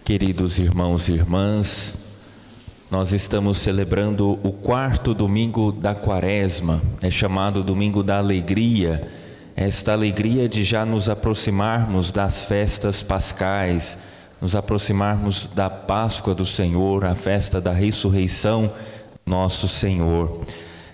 Queridos irmãos e irmãs, nós estamos celebrando o 4º domingo da Quaresma, é chamado Domingo da Alegria, esta alegria de já nos aproximarmos das festas pascais, nos aproximarmos da Páscoa do Senhor, a festa da ressurreição nosso Senhor.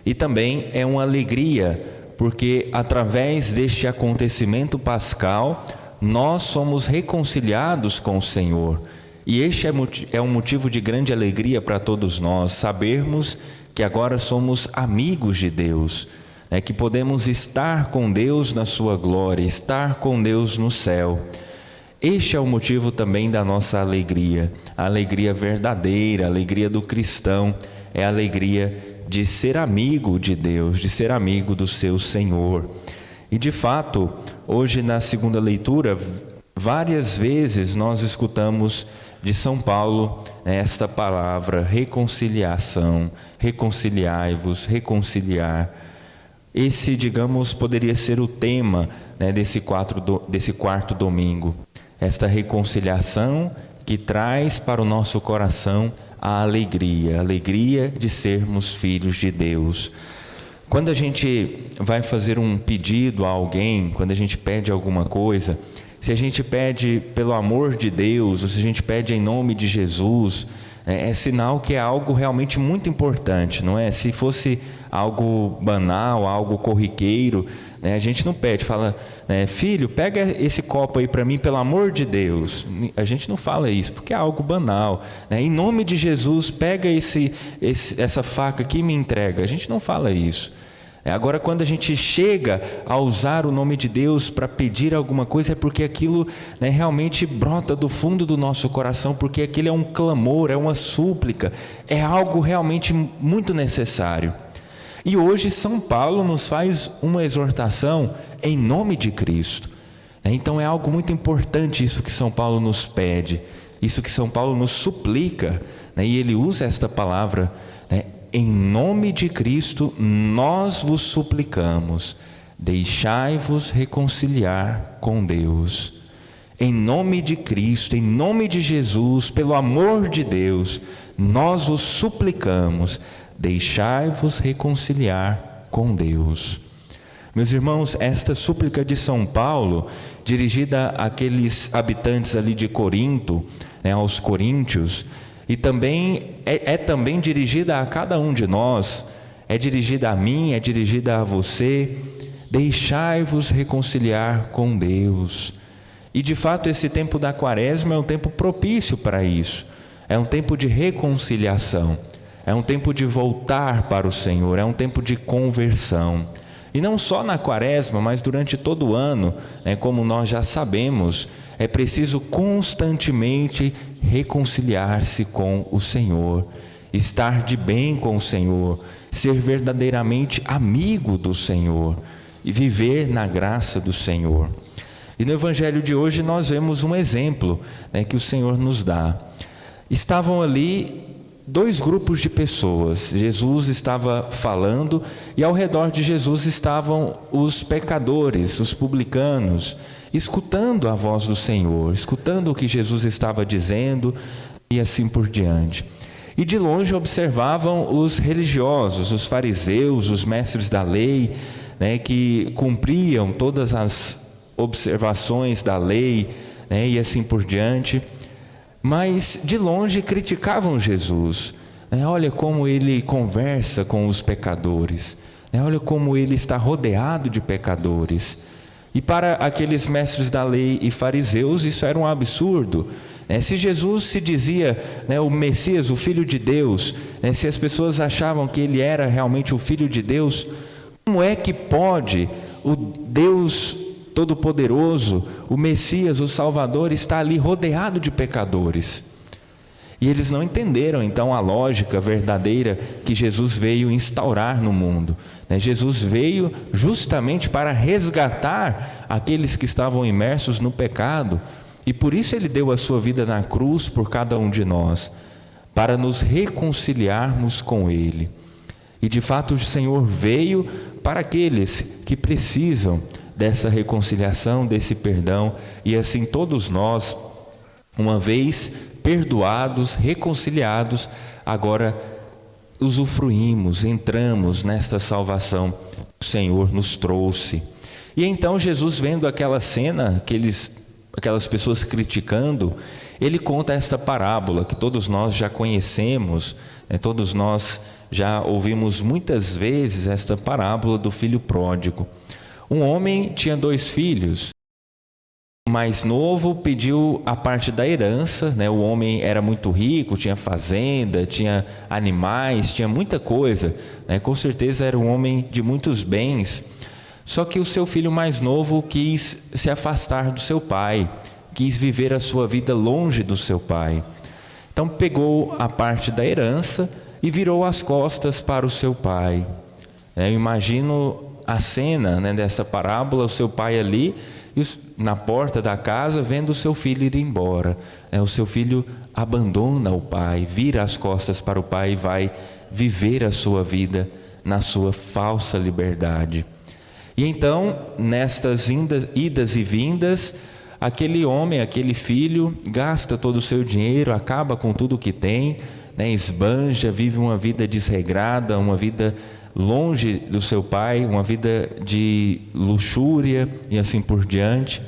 E também é uma alegria, porque através deste acontecimento pascal, nós somos reconciliados com o Senhor. E este é um motivo de grande alegria para todos nós, sabermos que agora somos amigos de Deus, que podemos estar com Deus na sua glória, estar com Deus no céu. Este é o motivo também da nossa alegria, a alegria verdadeira, a alegria do cristão, é a alegria de ser amigo de Deus, de ser amigo do seu Senhor. E de fato, hoje na segunda leitura, várias vezes nós escutamos de São Paulo esta palavra reconciliação, reconciliai-vos, reconciliar. Esse, digamos, poderia ser o tema desse quarto domingo. Esta reconciliação que traz para o nosso coração a alegria de sermos filhos de Deus. Quando a gente vai fazer um pedido a alguém, quando a gente pede alguma coisa, se a gente pede pelo amor de Deus, ou se a gente pede em nome de Jesus, é sinal que é algo realmente muito importante, não é? Se fosse algo banal, algo corriqueiro, a gente não pede, fala, filho, pega esse copo aí para mim, pelo amor de Deus. A gente não fala isso, porque é algo banal. Em nome de Jesus, pega essa faca aqui e me entrega. A gente não fala isso. Agora, quando a gente chega a usar o nome de Deus para pedir alguma coisa, é porque aquilo realmente brota do fundo do nosso coração, porque aquilo é um clamor, é uma súplica, é algo realmente muito necessário. E hoje São Paulo nos faz uma exortação em nome de Cristo. Então é algo muito importante isso que São Paulo nos pede, isso que São Paulo nos suplica, e ele usa esta palavra, em nome de Cristo, nós vos suplicamos, deixai-vos reconciliar com Deus. Em nome de Cristo, em nome de Jesus, pelo amor de Deus, nós vos suplicamos, deixai-vos reconciliar com Deus. Meus irmãos, esta súplica de São Paulo, dirigida àqueles habitantes ali de Corinto, aos coríntios, e também é também dirigida a cada um de nós, é dirigida a mim, é dirigida a você. Deixai-vos reconciliar com Deus. E de fato esse tempo da Quaresma é um tempo propício para isso, é um tempo de reconciliação, é um tempo de voltar para o Senhor, é um tempo de conversão. E não só na Quaresma, mas durante todo o ano, como nós já sabemos, é preciso constantemente reconciliar-se com o Senhor, estar de bem com o Senhor, ser verdadeiramente amigo do Senhor e viver na graça do Senhor. E no Evangelho de hoje nós vemos um exemplo que o Senhor nos dá. Estavam ali dois grupos de pessoas. Jesus estava falando e ao redor de Jesus estavam os pecadores, os publicanos, escutando a voz do Senhor, escutando o que Jesus estava dizendo e assim por diante. E de longe observavam os religiosos, os fariseus, os mestres da lei, que cumpriam todas as observações da lei, e assim por diante. Mas de longe criticavam Jesus. Olha como ele conversa com os pecadores, olha como ele está rodeado de pecadores. E para aqueles mestres da lei e fariseus isso era um absurdo. Se Jesus se dizia o Messias, o Filho de Deus, se as pessoas achavam que ele era realmente o Filho de Deus, como é que pode o Deus Todo-Poderoso, o Messias, o Salvador, estar ali rodeado de pecadores? E eles não entenderam então a lógica verdadeira que Jesus veio instaurar no mundo. Jesus veio justamente para resgatar aqueles que estavam imersos no pecado, e por isso ele deu a sua vida na cruz por cada um de nós, para nos reconciliarmos com ele. E de fato o Senhor veio para aqueles que precisam dessa reconciliação, desse perdão, e assim todos nós Uma vez perdoados, reconciliados, agora usufruímos, entramos nesta salvação que o Senhor nos trouxe. E então Jesus, vendo aquela cena, aquelas pessoas criticando, ele conta esta parábola que todos nós já conhecemos, todos nós já ouvimos muitas vezes esta parábola do filho pródigo. Um homem tinha 2 filhos. O mais novo pediu a parte da herança, O homem era muito rico, tinha fazenda, tinha animais, tinha muita coisa, Com certeza era um homem de muitos bens. Só que o seu filho mais novo quis se afastar do seu pai, quis viver a sua vida longe do seu pai. Então pegou a parte da herança e virou as costas para o seu pai. Eu imagino a cena, dessa parábola, o seu pai ali na porta da casa vendo o seu filho ir embora. O seu filho abandona o pai, vira as costas para o pai e vai viver a sua vida na sua falsa liberdade. E então, nestas idas e vindas, aquele homem, aquele filho, gasta todo o seu dinheiro, acaba com tudo que tem, esbanja, vive uma vida desregrada, uma vida longe do seu pai, uma vida de luxúria e assim por diante.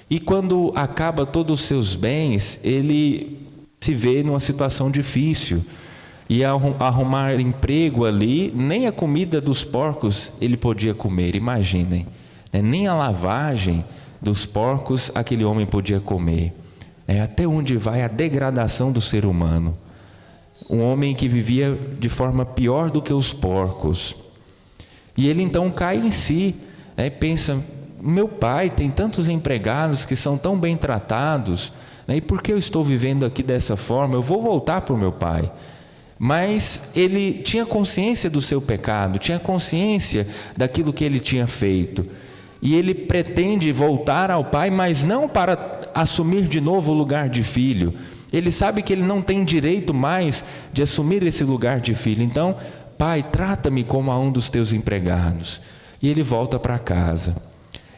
E quando acaba todos os seus bens, ele se vê numa situação difícil. E ao arrumar emprego ali, nem a comida dos porcos ele podia comer, imaginem. Nem a lavagem dos porcos aquele homem podia comer. Até onde vai a degradação do ser humano. Um homem que vivia de forma pior do que os porcos. E ele então cai em si, pensa, meu pai tem tantos empregados que são tão bem tratados, e por que eu estou vivendo aqui dessa forma? Eu vou voltar para o meu pai. Mas ele tinha consciência do seu pecado, tinha consciência daquilo que ele tinha feito. E ele pretende voltar ao pai, mas não para assumir de novo o lugar de filho. Ele sabe que ele não tem direito mais de assumir esse lugar de filho. Então, pai, trata-me como a um dos teus empregados. E ele volta para casa.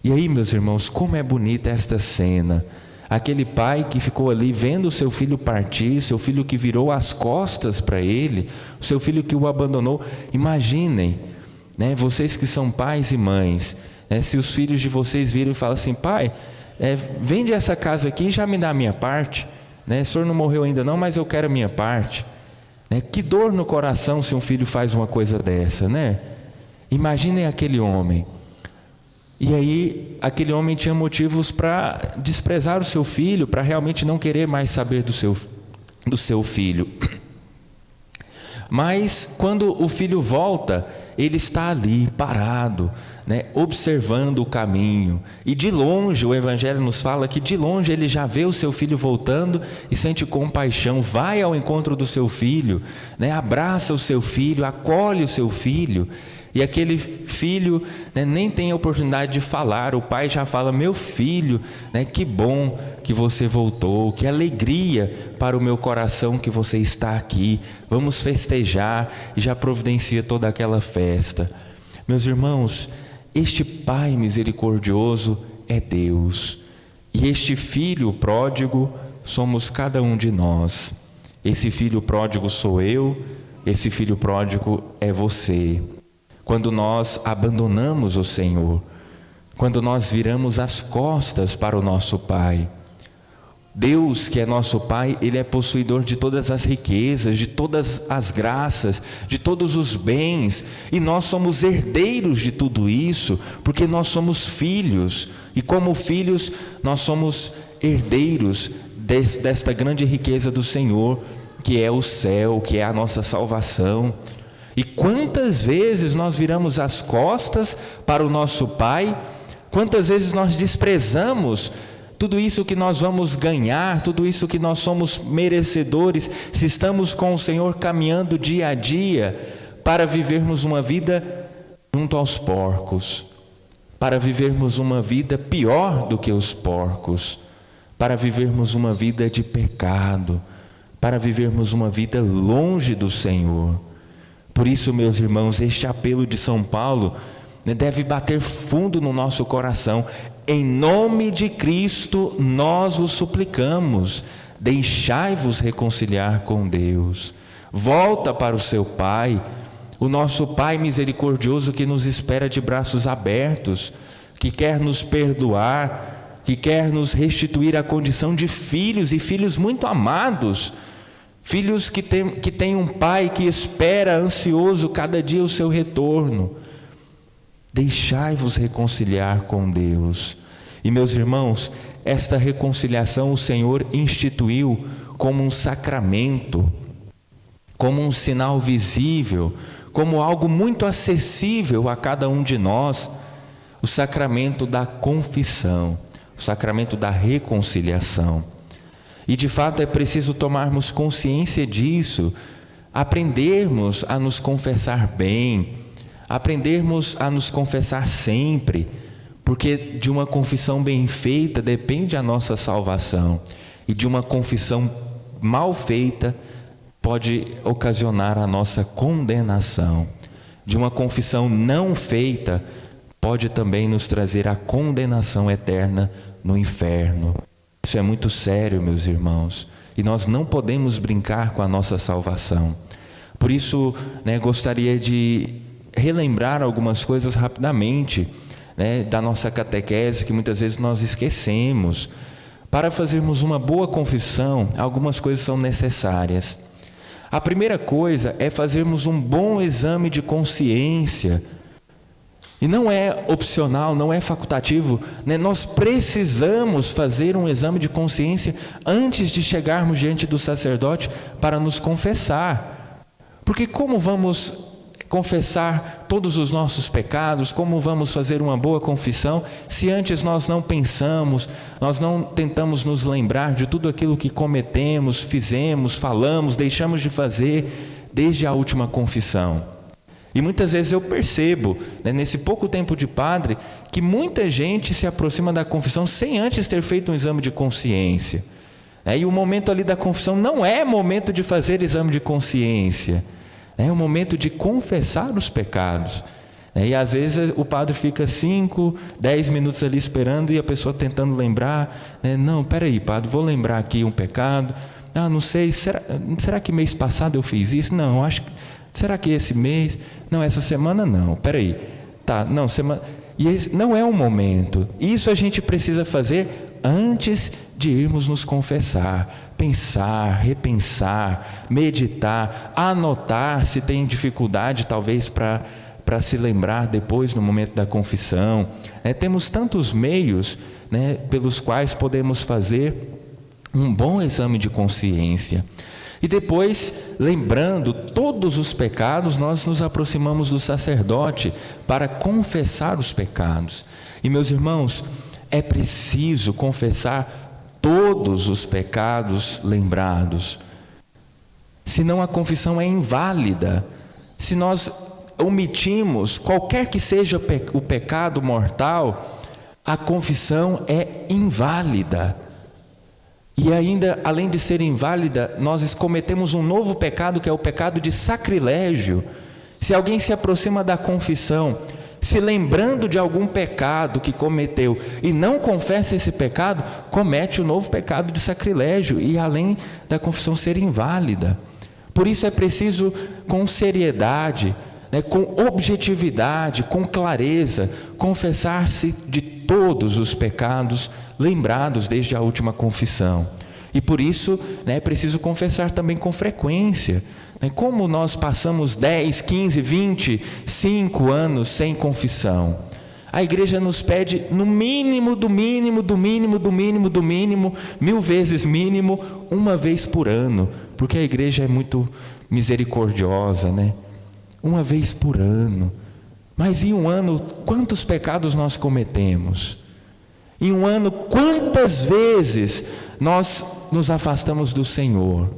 E aí, meus irmãos, como é bonita esta cena. Aquele pai que ficou ali vendo o seu filho partir, seu filho que virou as costas para ele, o seu filho que o abandonou. Imaginem, vocês que são pais e mães, se os filhos de vocês viram e falam assim, pai, vende essa casa aqui e já me dá a minha parte. O senhor não morreu ainda não, mas eu quero a minha parte. Que dor no coração se um filho faz uma coisa dessa, Imaginem aquele homem. E aí, aquele homem tinha motivos para desprezar o seu filho, para realmente não querer mais saber do seu filho. Mas, quando o filho volta, ele está ali, parado, observando o caminho. E de longe, o Evangelho nos fala que de longe ele já vê o seu filho voltando e sente compaixão, vai ao encontro do seu filho, abraça o seu filho, acolhe o seu filho. E aquele filho nem tem a oportunidade de falar, o pai já fala, meu filho, que bom que você voltou, que alegria para o meu coração que você está aqui, vamos festejar, e já providencia toda aquela festa. Meus irmãos, este pai misericordioso é Deus, e este filho pródigo somos cada um de nós. Esse filho pródigo sou eu, esse filho pródigo é você. Quando nós abandonamos o Senhor, quando nós viramos as costas para o nosso Pai. Deus, que é nosso Pai, Ele é possuidor de todas as riquezas, de todas as graças, de todos os bens, e nós somos herdeiros de tudo isso, porque nós somos filhos, e como filhos nós somos herdeiros desta grande riqueza do Senhor, que é o céu, que é a nossa salvação. E quantas vezes nós viramos as costas para o nosso Pai, quantas vezes nós desprezamos tudo isso que nós vamos ganhar, tudo isso que nós somos merecedores, se estamos com o Senhor caminhando dia a dia, para vivermos uma vida junto aos porcos, para vivermos uma vida pior do que os porcos, para vivermos uma vida de pecado, para vivermos uma vida longe do Senhor. Por isso, meus irmãos, este apelo de São Paulo deve bater fundo no nosso coração. Em nome de Cristo nós vos suplicamos, deixai-vos reconciliar com Deus. Volta para o seu Pai, o nosso Pai misericordioso que nos espera de braços abertos, que quer nos perdoar, que quer nos restituir a condição de filhos, e filhos muito amados, filhos que têm um Pai que espera ansioso cada dia o seu retorno. Deixai-vos reconciliar com Deus. E meus irmãos, esta reconciliação o Senhor instituiu como um sacramento, como um sinal visível, como algo muito acessível a cada um de nós, o sacramento da confissão, o sacramento da reconciliação. E de fato é preciso tomarmos consciência disso, aprendermos a nos confessar bem, aprendermos a nos confessar sempre, porque de uma confissão bem feita depende a nossa salvação, e de uma confissão mal feita pode ocasionar a nossa condenação. De uma confissão não feita pode também nos trazer a condenação eterna no inferno. Isso é muito sério, meus irmãos, e nós não podemos brincar com a nossa salvação. Por isso, gostaria de relembrar algumas coisas rapidamente, da nossa catequese, que muitas vezes nós esquecemos. Para fazermos uma boa confissão, algumas coisas são necessárias. A primeira coisa é fazermos um bom exame de consciência. E não é opcional, não é facultativo, Nós precisamos fazer um exame de consciência antes de chegarmos diante do sacerdote para nos confessar. Porque como vamos confessar todos os nossos pecados, como vamos fazer uma boa confissão, se antes nós não pensamos, nós não tentamos nos lembrar de tudo aquilo que cometemos, fizemos, falamos, deixamos de fazer desde a última confissão. E muitas vezes eu percebo, nesse pouco tempo de padre, que muita gente se aproxima da confissão sem antes ter feito um exame de consciência. E o momento ali da confissão não é momento de fazer exame de consciência, é o momento de confessar os pecados. E às vezes o padre fica 5, 10 minutos ali esperando e a pessoa tentando lembrar, não, peraí padre, vou lembrar aqui um pecado, não sei, será que mês passado eu fiz isso? Não, acho que, será que esse mês? Não, essa semana não, peraí, não, semana... E esse não é o momento. Isso a gente precisa fazer antes de irmos nos confessar, pensar, repensar, meditar, anotar se tem dificuldade talvez para se lembrar depois no momento da confissão. Temos tantos meios pelos quais podemos fazer um bom exame de consciência. E depois, lembrando todos os pecados, nós nos aproximamos do sacerdote para confessar os pecados. E meus irmãos, é preciso confessar todos os pecados lembrados. Senão a confissão é inválida. Se nós omitimos qualquer que seja o pecado mortal, a confissão é inválida. E ainda, além de ser inválida, nós cometemos um novo pecado, que é o pecado de sacrilégio. Se alguém se aproxima da confissão, se lembrando de algum pecado que cometeu e não confessa esse pecado, comete o novo pecado de sacrilégio, e além da confissão ser inválida. Por isso é preciso, com seriedade, com objetividade, com clareza, confessar-se de todos os pecados lembrados desde a última confissão. E por isso é preciso confessar também com frequência. Como nós passamos 10, 15, 25 anos sem confissão, a igreja nos pede no mínimo, do mínimo, 1000 vezes mínimo, uma vez por ano, porque a igreja é muito misericordiosa, uma vez por ano. Mas em um ano, quantos pecados nós cometemos? Em um ano, quantas vezes nós nos afastamos do Senhor?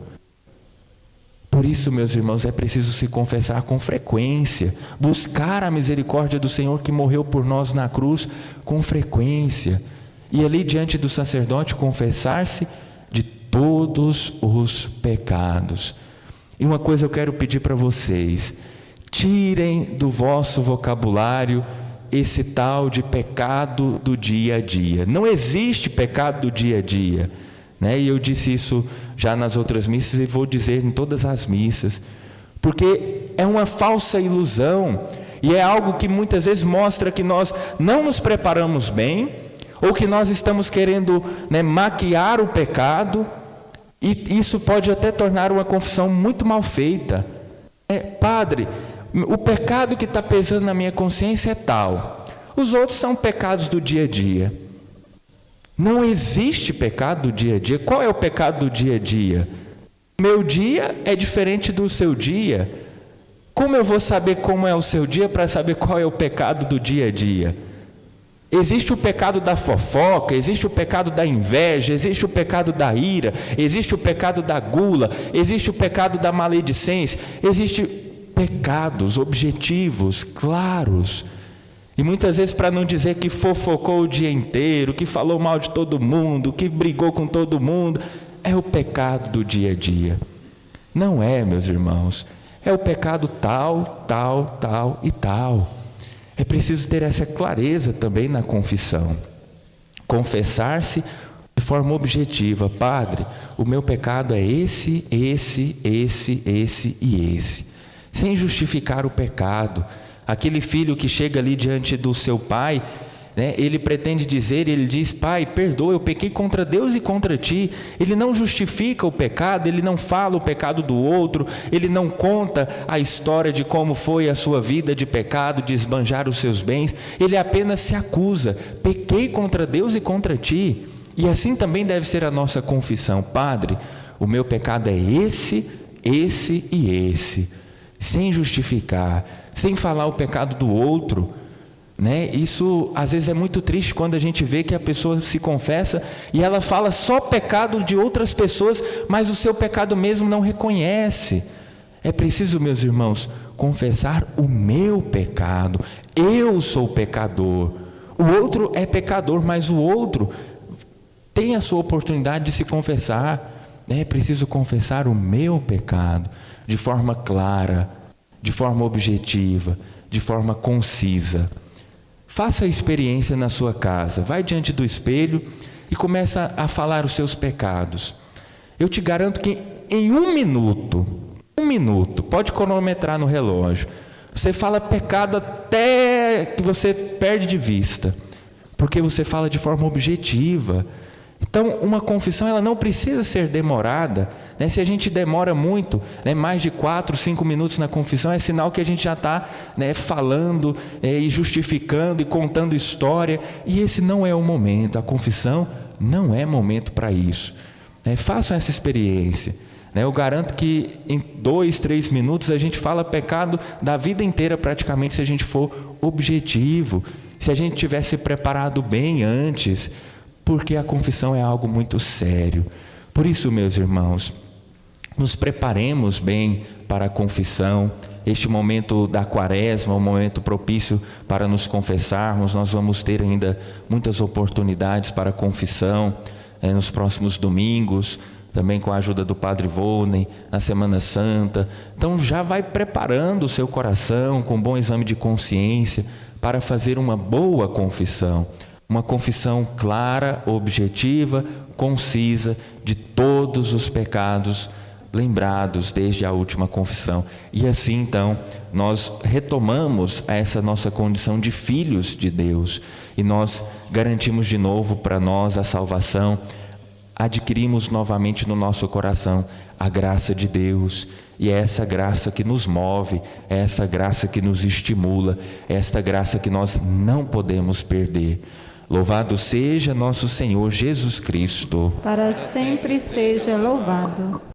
Por isso, meus irmãos, é preciso se confessar com frequência, buscar a misericórdia do Senhor que morreu por nós na cruz com frequência, e ali diante do sacerdote confessar-se de todos os pecados. E uma coisa eu quero pedir para vocês: tirem do vosso vocabulário esse tal de pecado do dia a dia. Não existe pecado do dia a dia, né? E eu disse isso já nas outras missas e vou dizer em todas as missas, porque é uma falsa ilusão e é algo que muitas vezes mostra que nós não nos preparamos bem, ou que nós estamos querendo, né, maquiar o pecado, e isso pode até tornar uma confissão muito mal feita. Padre, o pecado que está pesando na minha consciência é tal, os outros são pecados do dia a dia. Não existe pecado do dia a dia. Qual é o pecado do dia a dia? Meu dia é diferente do seu dia. Como eu vou saber como é o seu dia para saber qual é o pecado do dia a dia? Existe o pecado da fofoca, existe o pecado da inveja, existe o pecado da ira, existe o pecado da gula, existe o pecado da maledicência, existe pecados objetivos, claros. E muitas vezes, para não dizer que fofocou o dia inteiro, que falou mal de todo mundo, que brigou com todo mundo, é o pecado do dia a dia. Não é, meus irmãos, é o pecado tal, tal, tal e tal. É preciso ter essa clareza também na confissão. Confessar-se de forma objetiva. Padre, o meu pecado é esse e esse. Sem justificar o pecado. Aquele filho que chega ali diante do seu pai, né, ele pretende dizer, ele diz: pai, perdoa, eu pequei contra Deus e contra ti. Ele não justifica o pecado, ele não fala o pecado do outro, ele não conta a história de como foi a sua vida de pecado, de esbanjar os seus bens. Ele apenas se acusa: pequei contra Deus e contra ti. E assim também deve ser a nossa confissão. Padre, o meu pecado é esse e esse. Sem justificar, sem falar o pecado do outro, né? Isso às vezes é muito triste quando a gente vê que a pessoa se confessa e ela fala só pecado de outras pessoas, mas o seu pecado mesmo não reconhece. É preciso, meus irmãos, confessar o meu pecado. Eu sou pecador. O outro é pecador, mas o outro tem a sua oportunidade de se confessar. É preciso confessar o meu pecado de forma clara, de forma objetiva, de forma concisa. Faça a experiência na sua casa. Vai diante do espelho e começa a falar os seus pecados. Eu te garanto que em um minuto, pode cronometrar no relógio, você fala pecado até que você perde de vista, porque você fala de forma objetiva. Então, uma confissão, ela não precisa ser demorada, né? Se a gente demora muito, né, mais de 4, 5 minutos na confissão, é sinal que a gente já está, né, falando e justificando e contando história, e esse não é o momento. A confissão não é momento para isso, né? Façam essa experiência, né? Eu garanto que em 2, 3 minutos a gente fala pecado da vida inteira praticamente, se a gente for objetivo, se a gente tivesse preparado bem antes, porque a confissão é algo muito sério. Por isso, meus irmãos, nos preparemos bem para a confissão. Este momento da quaresma, um momento propício para nos confessarmos. Nós vamos ter ainda muitas oportunidades para a confissão nos próximos domingos, também com a ajuda do Padre Volney, na Semana Santa. Então já vai preparando o seu coração com um bom exame de consciência para fazer uma boa confissão. Uma confissão clara, objetiva, concisa de todos os pecados lembrados desde a última confissão. E assim, então, nós retomamos essa nossa condição de filhos de Deus e nós garantimos de novo para nós a salvação, adquirimos novamente no nosso coração a graça de Deus. E é essa graça que nos move, é essa graça que nos estimula, é esta graça que nós não podemos perder. Louvado seja nosso Senhor Jesus Cristo. Para sempre seja louvado.